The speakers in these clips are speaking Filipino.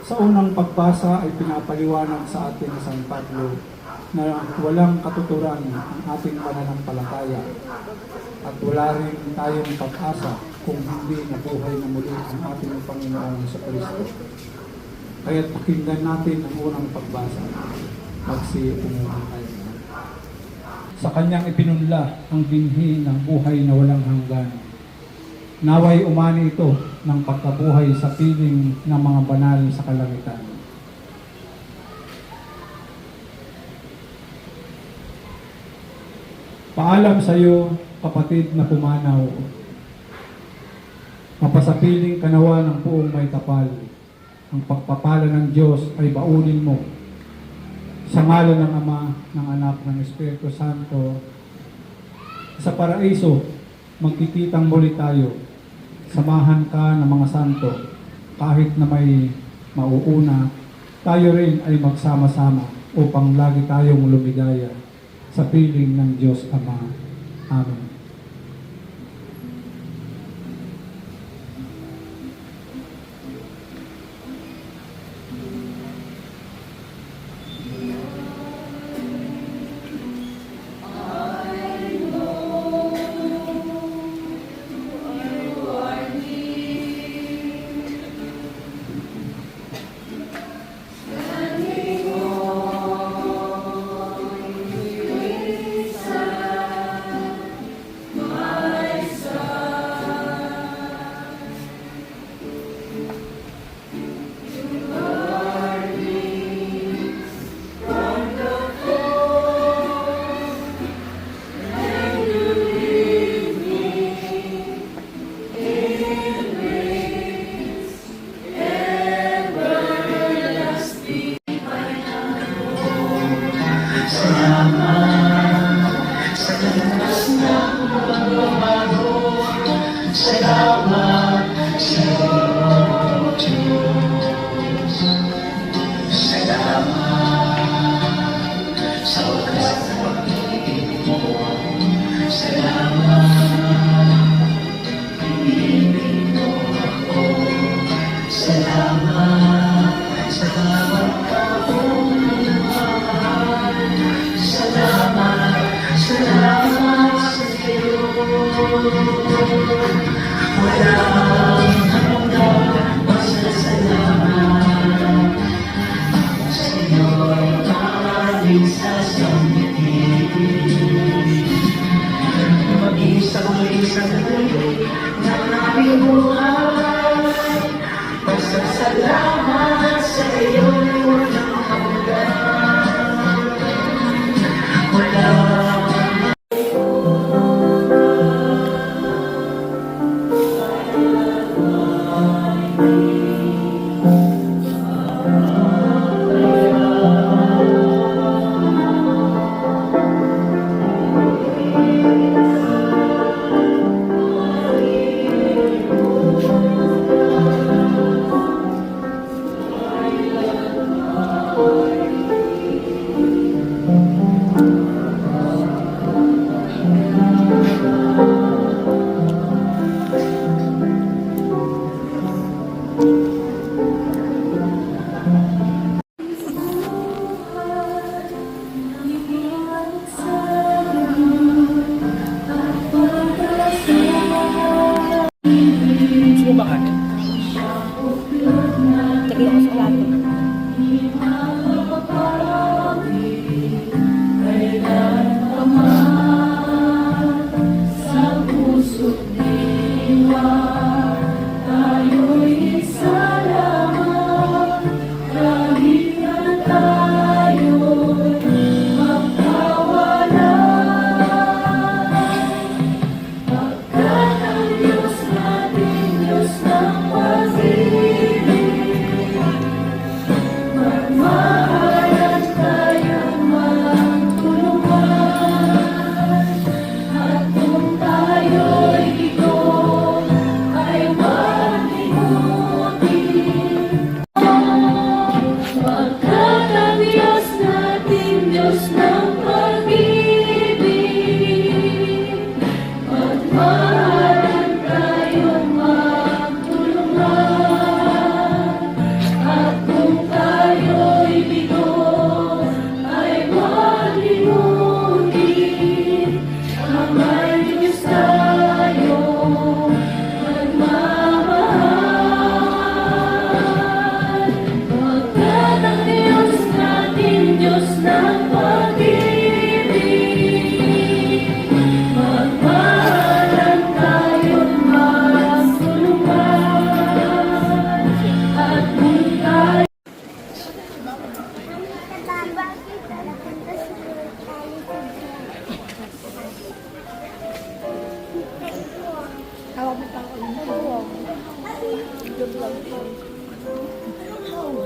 Sa unang pagbasa ay pinapaliwanag sa atin ni San Pablo na walang katuturan ang ating pananampalataya at wala rin tayong pag-asa kung hindi nabuhay na muli ang ating Panginoon sa Kristo. Kaya't pakinggan natin ang unang pagbasa. Magsiumungan tayo. Sa kanyang ipinunla ang binhi ng buhay na walang hanggan. Naway umani ito ng pagkabuhay sa piling ng mga banal sa kalangitan. Paalam sa iyo, kapatid na pumanaw. Mapasapiling kanawa ng buong may kapal. Ang pagpapala ng Diyos ay baunin mo. Sa ngalan ng Ama, ng Anak, ng Espiritu Santo, sa paraiso, magkikitang muli tayo. Samahan ka ng mga santo. Kahit na may mauuna, tayo rin ay magsama-sama upang lagi tayong lumigaya sa piling ng Diyos Ama. Amen. Salamat sa iyo, walang hanggan.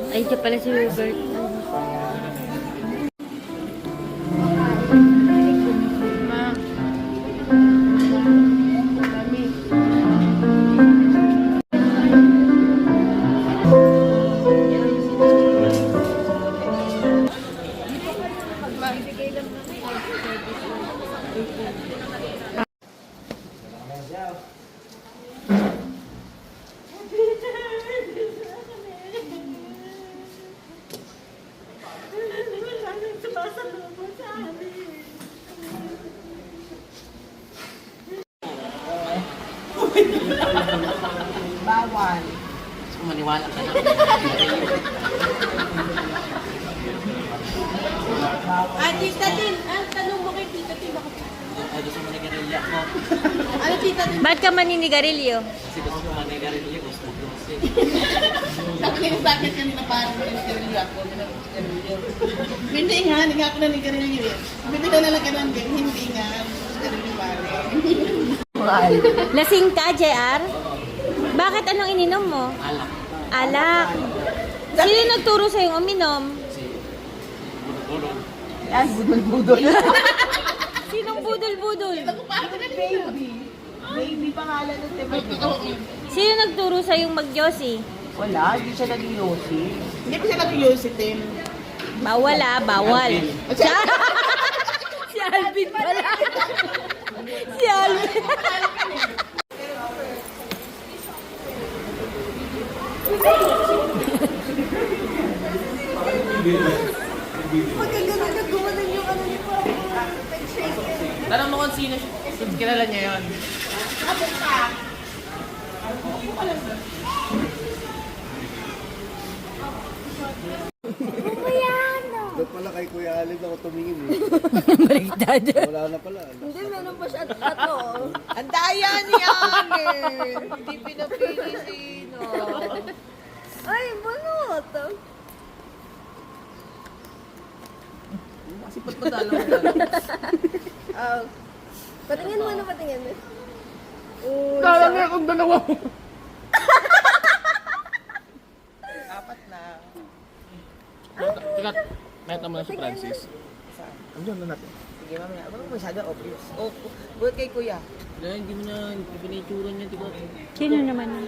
Ay, siya pala si Robert. Bawal. So, maniwala ka na. Tita Tin, tanong mo kay Tita Tin, bakit? Ay, gusto mo nag-arilya ko. Ano Tita Tin? Ba't ka maninigarilyo? Kasi gusto mo nag-arilya. Gusto ko kasi. Sabi ko sa akin kanina parang nag-garilyo ako. Hindi nga, hindi nga ako nag-garilyo eh. Bibila na lang ka ng game, hindi nga. Garilyo pare. Lasing ka, JR? Bakit anong ininom mo? Alak. Alak. Sino nagturo sa'yong uminom? Kasi, bulog-bulog. Yan, budol-budol. Sinong budol-budol? Baby pangalan ng Tito. Sino nagturo sa'yong mag-yosi? Wala, hindi siya nag-yosi. Hindi pa siya nag-yosi, Tim. Bawal bawal. Si Alvin pala. Si Alvin. Tanong mo kung sino siya. Kilala niya yun. Doon pala kay Kuya Alin ako tumingin eh. Baliktad. Wala na pala. Hindi, meron pa siya tato. Ang daya niya, Hindi pinapili sino. Ay, bunot. Kasi ba't madala mo Patingin mo, patingin mo. Kala nga akong dalawa mo. Apat na. Teka, nakita mo na si Francis. Andiyan na natin. Sige, mamaya. Abang masyado obvious. Oh, buhat kay kuya. Wala, hindi mo na pinitsura niya. Tika. Sino naman?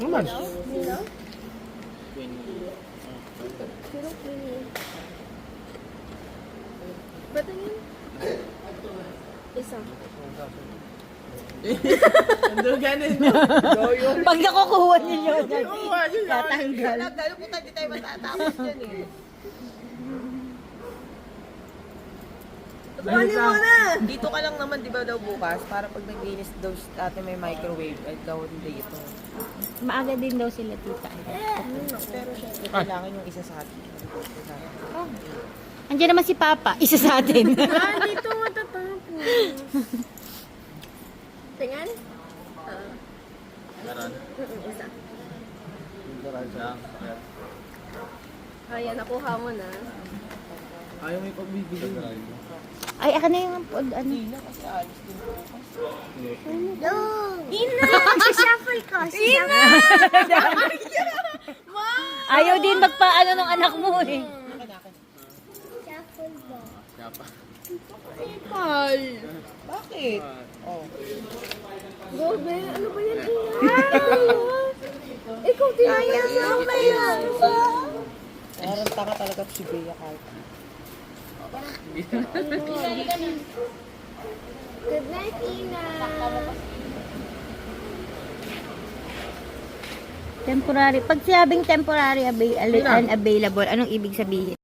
Naman. Patingin. Isa. Ando ganun. Pag nakukuha ninyo, tatanggal. Lalo po tayo, di tayo matatapos yan eh. Kuhanin mo na! Dito ka lang naman, di ba daw bukas? Para pag naglinis daw ate may microwave, ay daw hindi ito. Maaga din daw sila, tita. Pero syempre, kailangan yung isa sa atin. Andiyan naman si Papa, isa sa atin. Dito matatapos. Tingnan? Meron. Isa. Ayan, nakuha mo na. Ayaw may pagbibigay. Ay, ako na yung ano. Kasi alis din bukas. Ina! Shuffle ko! Ina! Ayaw din magpaano ng anak mo eh. Bakit? Oh. Gobe, ano ba yan? Ikaw din ayaw ba yan? Parang tanga talaga si Bea kahit. Good night, Ina. Temporary. Pag sinabing temporary unavailable, anong ibig sabihin?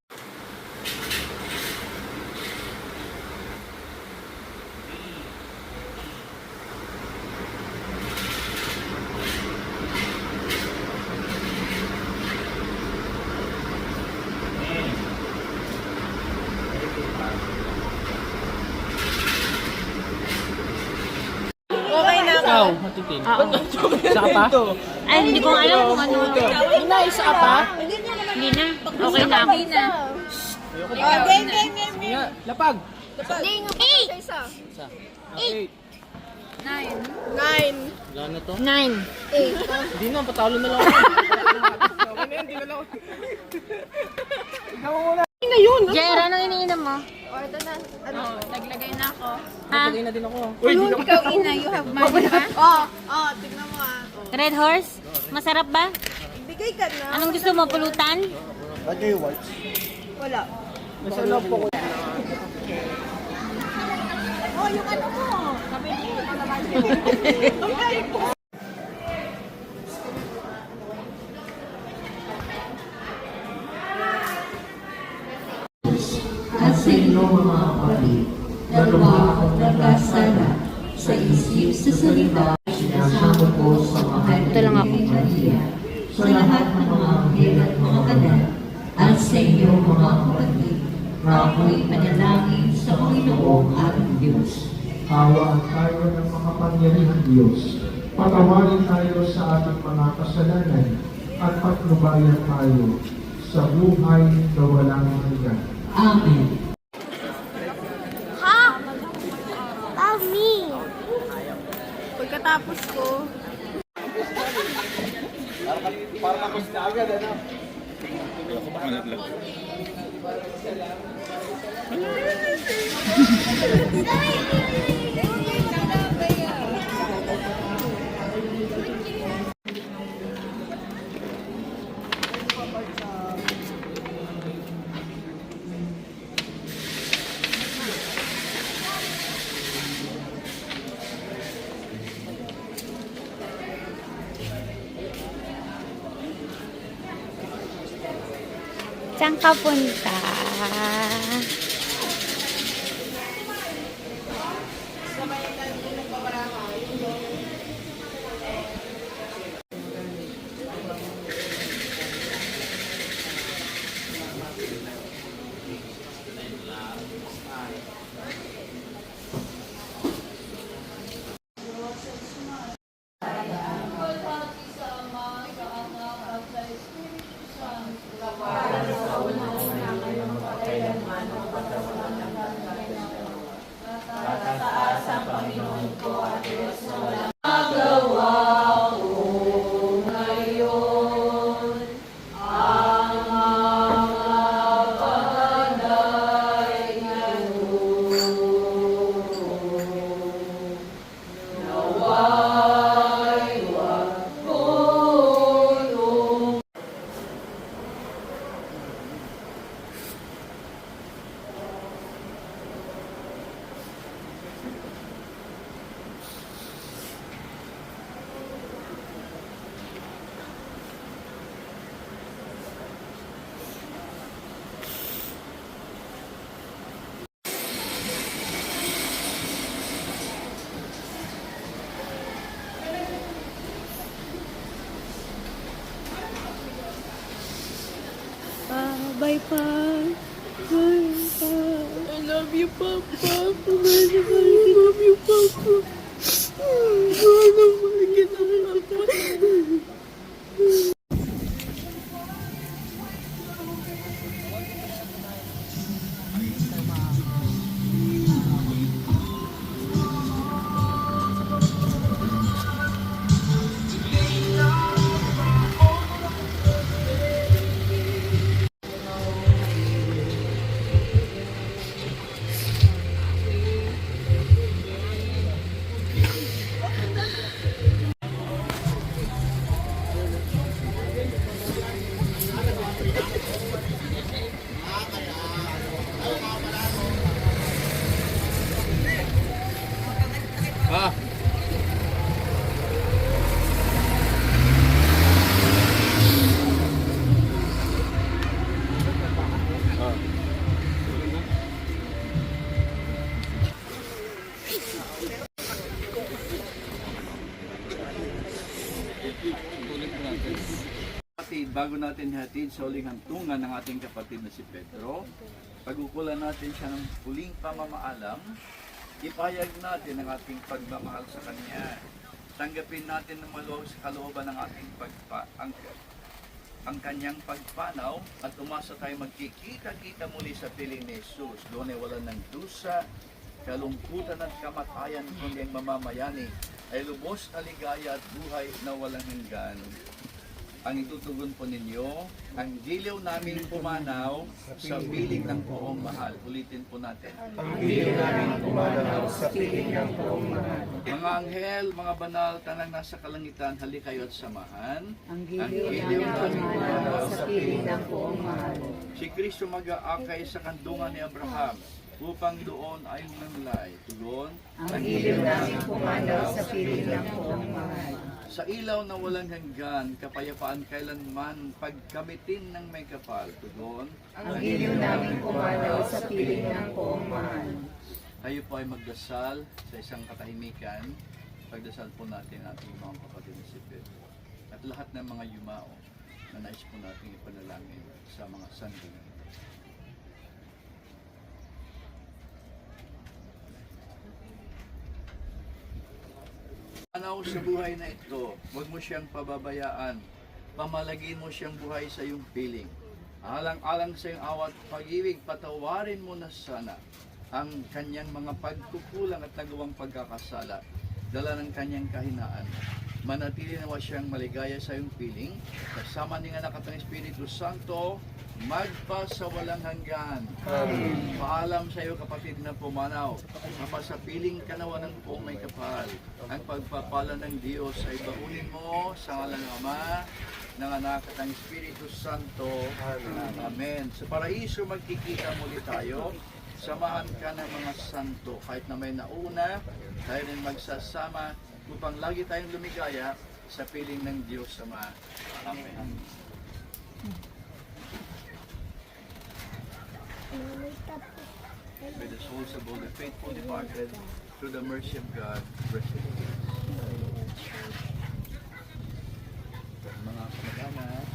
Okay na ako. Ikaw, matitin. Isa ka pa? Ay, hindi ko alam kung ano. Ina, isa ka pa? Hindi na. Okay na ako. Oh, game. Nga, lapag. Hindi nga pa isa. Isa. Okay. Wala na to. 9. Hindi na, patalo na lang ako. Okay na yan, di na lang ako. Jer, anong iniinom mo? Naglagay na ako. Ha? Lagay na din ako. Uy, di na Ikaw, ina, you have money, ha? Tignan mo ah. Red Horse? Masarap ba? Bigay ka na. Anong gusto mo? Pulutan? Ano yung white? Wala. Nasa loob po ko. Oh, yung ano mo. Sabi niyo, At sa inyo mga kapatid, dalawa akong nagkasala sa isip, sa salita, sinasama ko sa mahal Ito lang ako. Maria, sa lahat ng mga anghel at mga banal, at sa inyo mga kapatid, na ako'y panalangin sa Panginoong ating Diyos. Hawaan tayo ng mga pangyarihang Diyos. Patawarin tayo sa ating mga kasalanan at patnubayan tayo sa buhay na walang hanggan. Amen. Love me. Pagkatapos ko, Parang ako na agad, ano? Saan ka punta? Bye, Pa. Bye, Pa. I love you, Papa. I love you, Papa. Ah! Kapatid, bago natin hatid sa uling hantungan ng ating kapatid na si Pedro, pag-ukulan natin siya ng huling pamamaalam, ipahayag natin ang ating pagmamahal sa Kanya. Tanggapin natin ng maluwag sa kalooban ng ating ang Kanyang pagpanaw at umasa tayo magkikita-kita muli sa piling ni Jesus. Doon ay wala ng dusa kalungkutan at kamatayan kundi ang mamamayani ay lubos na ligaya at buhay na walang hanggan. Ang itutugon po ninyo, ang diliw namin pumanaw sa piling ng poong mahal. Ulitin po natin. Ang diliw namin pumanaw sa piling ng poong mahal. Mga anghel, mga banal, tanang nasa kalangitan, halik kayo at samahan. Ang giliw namin pumanaw sa piling ng poong mahal. Si Kristo mag-aakay sa kandungan ni Abraham upang doon ay nanglay. Tugon, Ang giliw namin pumanaw sa piling ng poong mahal. sa ilaw na walang hanggan, kapayapaan kailanman pagkamitin ng may kapal. Tugon, Ang giliw namin pumanaw sa piling ng poong mahal. tayo po ay magdasal sa isang katahimikan. Pagdasal po natin ating mga kapatid na si Pedro. At lahat ng mga yumao na nais po natin ipanalangin sa mga sandigan. Anaw sa buhay na ito, huwag mo siyang pababayaan. Pamalagin mo siyang buhay sa iyong piling. Alang-alang sa iyong awat pag-ibig, patawarin mo na sana ang kanyang mga pagkukulang at nagawang pagkakasala. Dala ng kanyang kahinaan. Manatili nawa siyang maligaya sa iyong piling. Kasama ni anak at ng Espiritu Santo, magpasawalang hanggan. Amen. Paalam sa iyo kapatid na pumanaw, mapasapiling ka nawa ng poong may kapal. Ang pagpapala ng Diyos ay bakunin mo sa ngalan ng Ama, ng Anak at ng Espiritu Santo. Amen. Sa paraiso magkikita muli tayo. Samahan ka ng mga santo. Kahit na may nauna, tayo rin magsasama upang lagi tayong lumigaya sa piling ng Diyos Ama. Amen. May the souls of all the faithful departed through the mercy of God, rest in peace. Mga kamag-anak,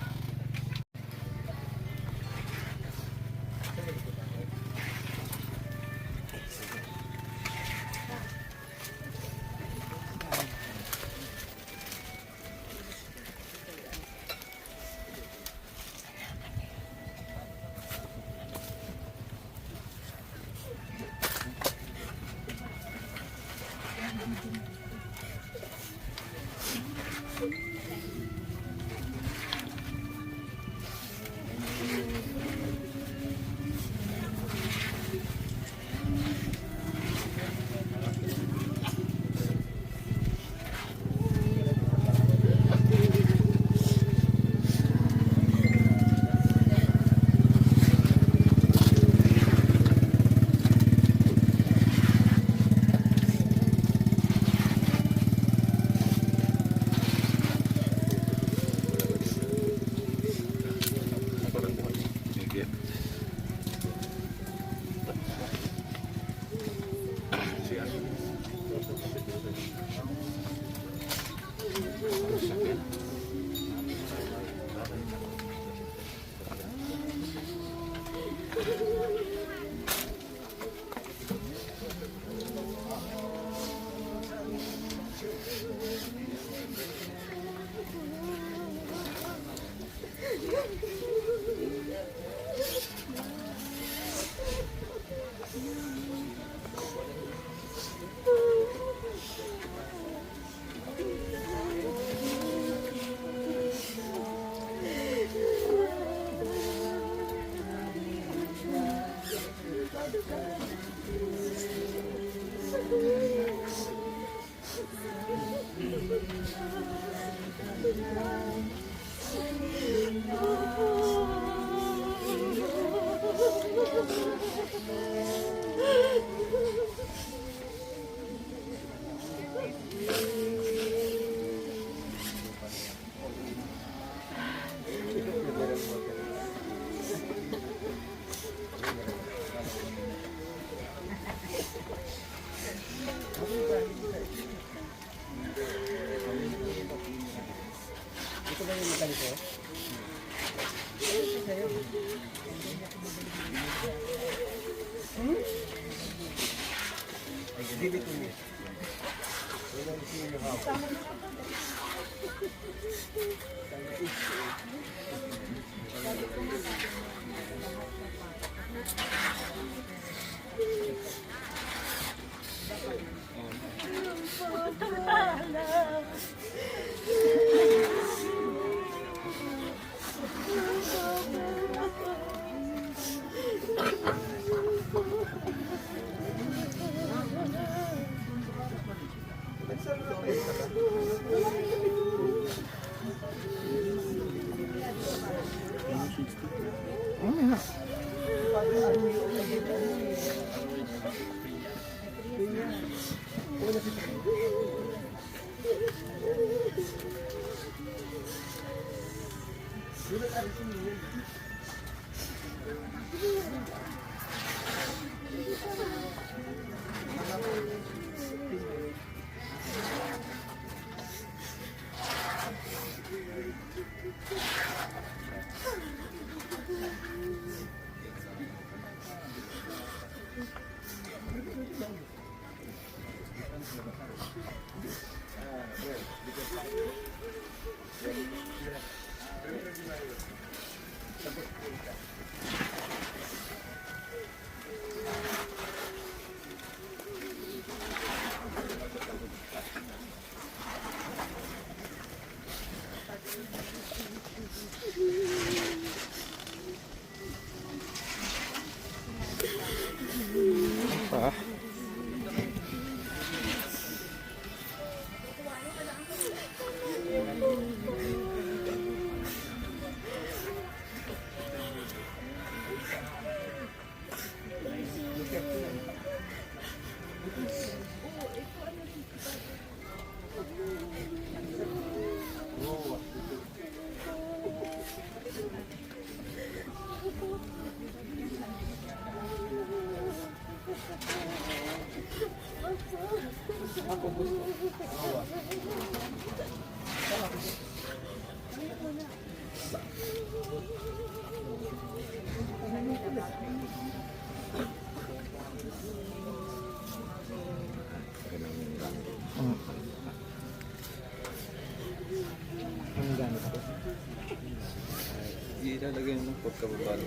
Ilalagay mo pagkababalo.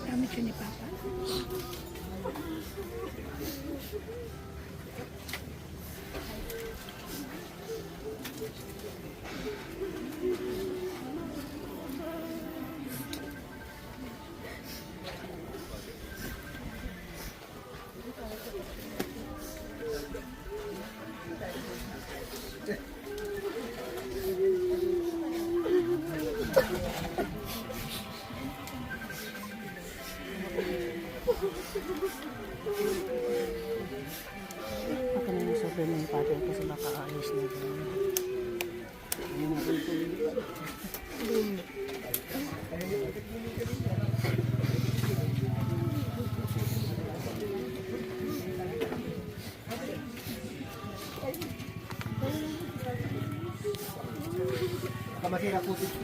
Gamit yun ni Papa. Baka na yung sobrang ng pattern kasi baka ayos na yun. Kamasira po dito.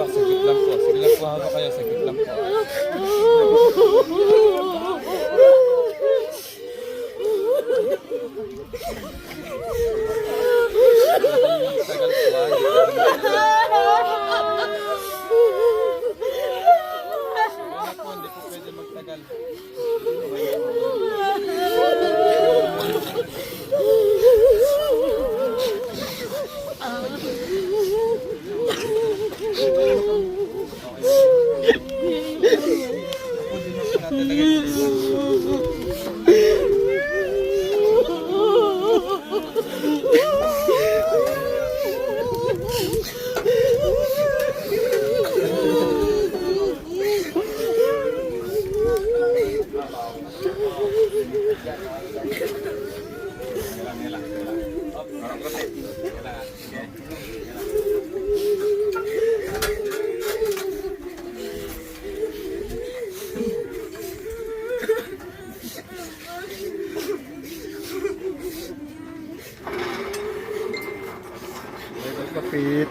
Saglit lang po. Sige lang po haba kayo. Saglit lang po. Tagal po. Hindi po pwede magtagal. Kapit.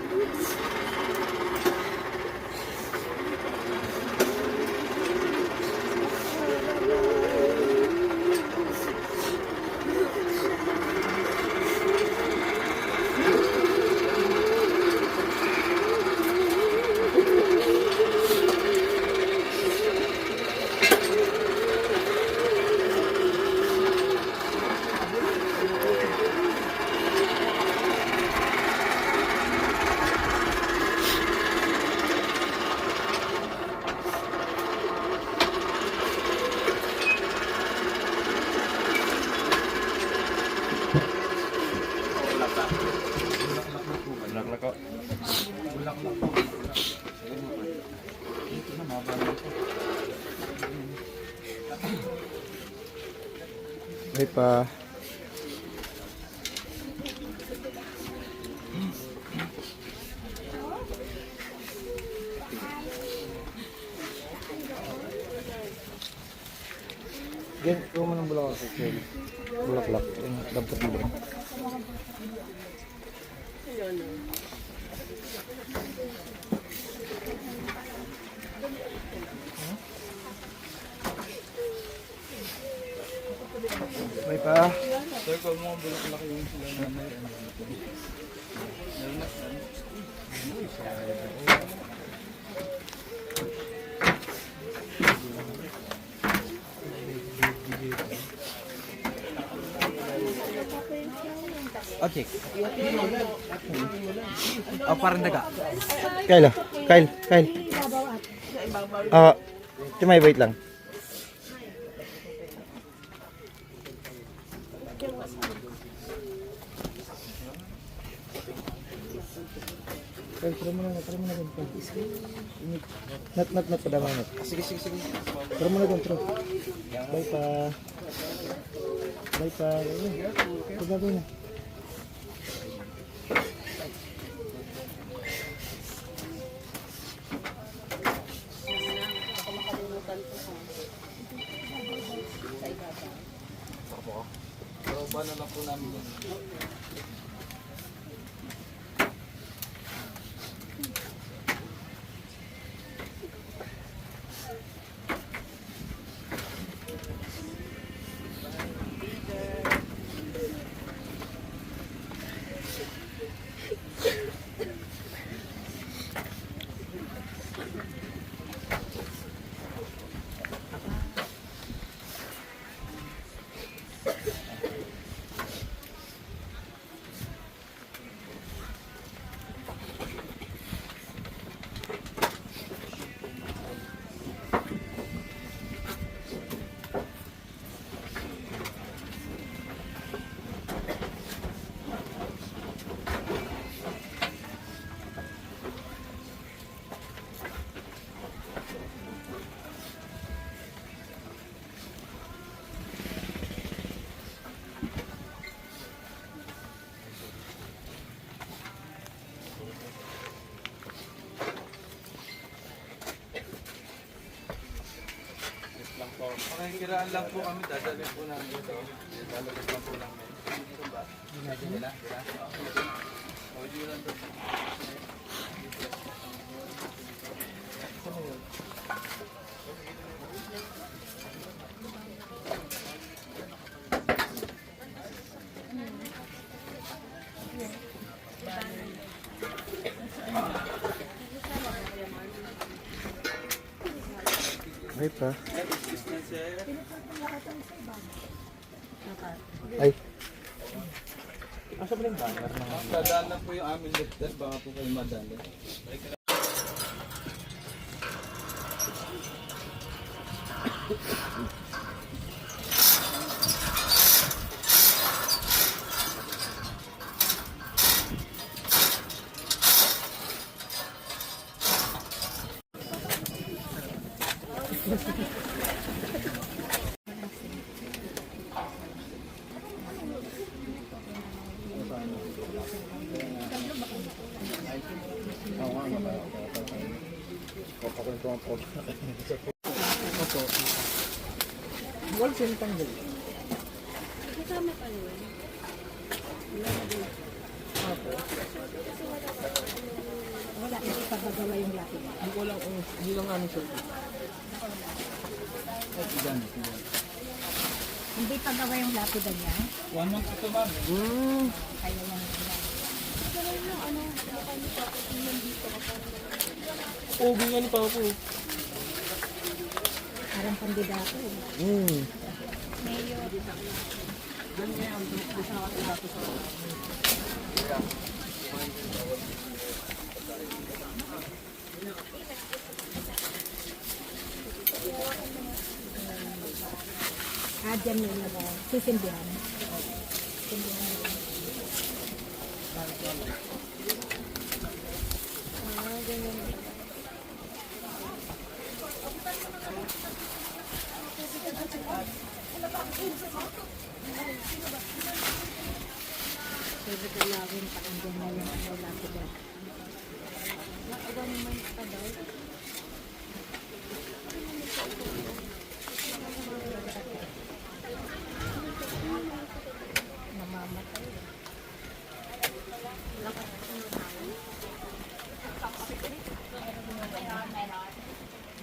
Bulaklak ko. May pa. Yan, kuha mo ng bulaklak sa sale. Bulaklak. Yung dapat dito. May pa. Sir, kung mo bulaklak yung sila na may Okay. Oh, parang daga. Kyle, Kyle, Kyle. Cuma wait lang. Kyle, tara mo na ganito. Not, padama not. Sige. Tara mo na ganito. Bye pa. Gagawin na. Pakikiraan lang po kami, dadalhin po namin dito. Dadalhin lang po namin. Dito ba? Dila? O, dito lang doon. May pa. Ay. Asa ba yung banner na? Dadaan lang po yung aming lifter, baka po kayo madali. Wholesale tanggal. Kasama pa yun. Wala, ipapagawa yung lapid. Hindi ko lang, hindi lang namin sure. Hindi pagawa yung lapid niya. 1 month ito, ma'am. Kaya lang sila. Pogi nga ni Papa. Parang kandidato. Mayor. Dyan yun na ba? Sisindihan. Sisindihan yun. Pwede ka lawin pa ang dyan na yung ano lapid na. Nakagawa naman pa daw. Namamatay.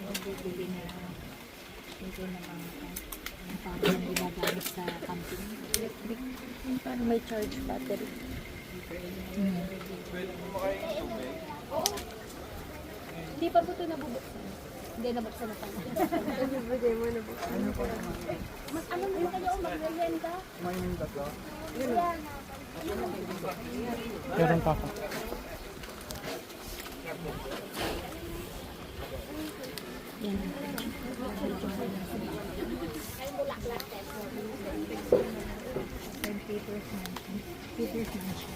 Nagbibili na hindi namamatay. Ang parang ginagamit sa camping. Electric. Parang may charge battery. Hindi pa po ito nabubuksan. Hindi nabuksan na pala. Hindi mo nabuksan. Mas ano mo kayo? Mag-renta? Meron Papa. Yan. Peter's Mansion.